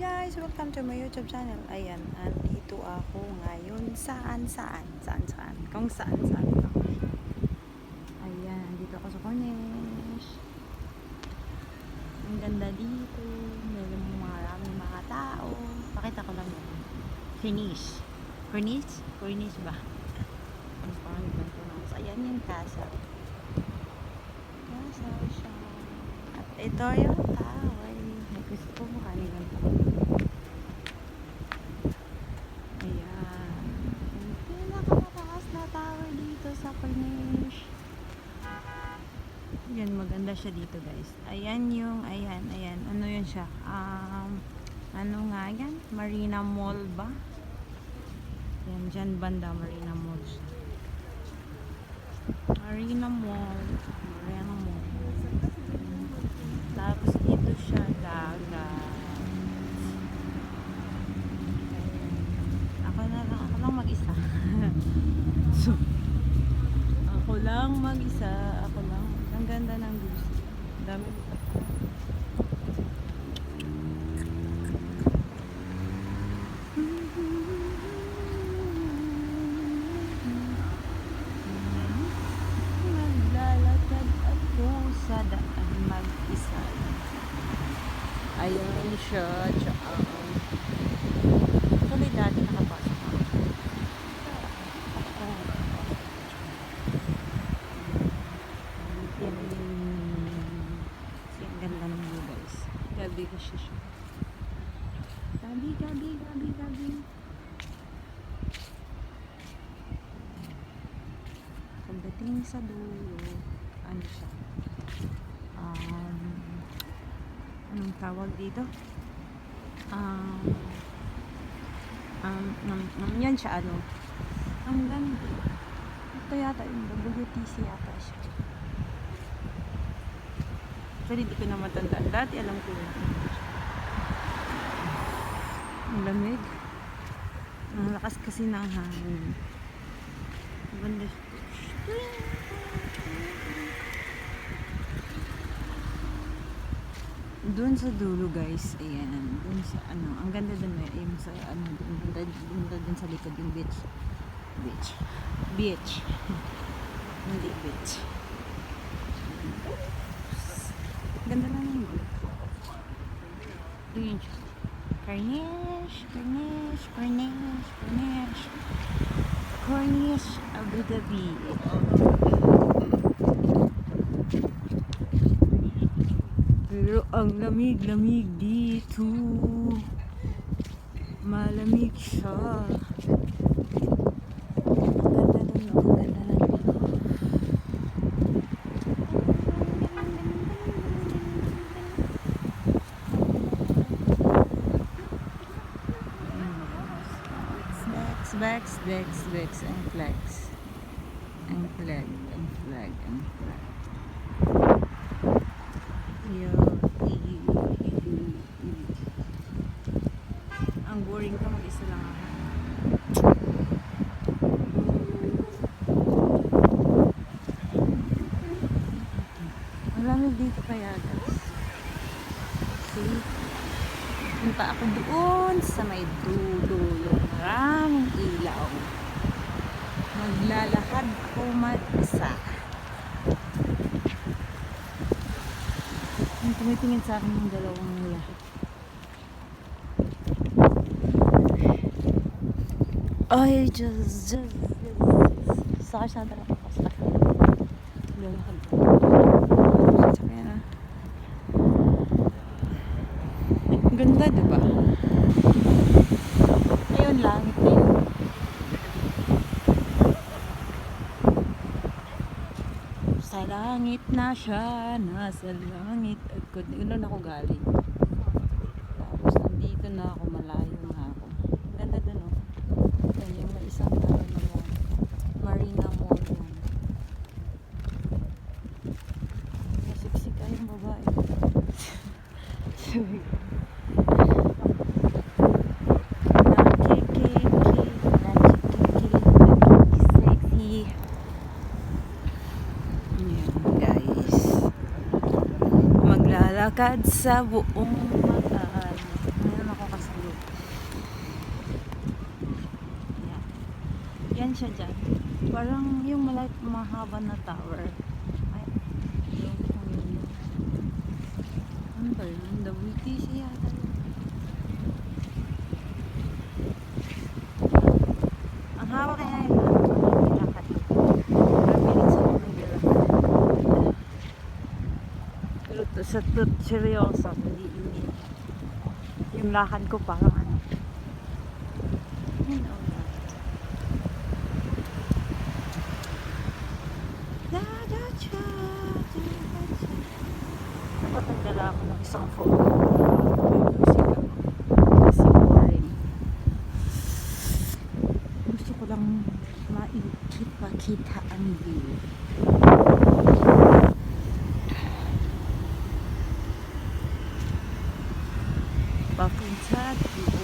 guys! Welcome to my YouTube channel. Ayan, andito ako ngayon saan. Kung saan lang. Ayan, andito ako sa Cornish. Ang ganda dito. Meron maraming mga tao. Pakita ko lang yun. Cornish ba? Ang pangalan ko na. Ayan yung casa. Casa siya. At ito yung tower. Gusto ko mukha nilang ito. Ayan. Yung pinakamataas na tower dito sa Cornish. Yan, maganda siya dito guys. Ayan. Ano yun siya? Ano nga yan? Marina Mall ba? Yan, dyan banda Marina Mall siya. Marina Mall. Tapos dito siya dagat. Ako lang mag-isa. So, ako lang mag-isa. Ang ganda ng views. Dami. Maglalakad ako sa daan mag-isa. Ayan siya. Actually, dati nakapasok ako. Ang ganda ng view guys. Gabi kasi siya. Gabi. Pagdating sa dulo, ano siya? Anong tawag dito? Yan siya ano. Ang ganda. Ito yata yung WTC yata siya. Actually, hindi ko na matandaan. Dati alam ko yun. Ang lamig. Ang lakas kasi ng hangin. Ang ganda siya. Doon sa dulo guys, ayan, doon sa ano, ang ganda doon eh, yung sa ano, doon sa likod yung beach. Hindi beach. Ganda lang yung beach. Yun siya. Cornish, Abu Dhabi. Pero ang lamig dito. Malamig siya. Ang ganda lang. Vex and flex. And flag. Ang boring ka, mag-isa lang ako. Ang lamig dito kaya guys. See? Punta ako doon sa may dulo. Maraming ilaw. Maglalakad ako mag-isa. Tumitingin sa akin yung dalawang lahat. Ay, just. Sakay sa dala ko. Lalakad ko. Sakay na. Ang ganda, diba? Ayun, langit na yun. Sa langit na siya, nasa langit. Doon ako galing. Tapos nandito na ako, malayo na ako. Ganda dun oh. Yan yung may isang tao na yan. Marina Mall yan. Nasiksik ay yung babae. Sorry. Sexy. Yan guys. Maglalakad sa buong mataan. Ngayon ako kasi siya dyan. Parang yung mahaba na tower. Ay, yung ano ba yun? WTC yata. Ang hawak kaya yun. Lakad. Nabiling sa mga nila. Pero sa seryoso, hindi init. Yung lakad ko parang ano. Yun, oh. Dapat nagdala ako ng isang phone. Kasi boring. Gusto ko lang maipakita ang view. Papunta dito.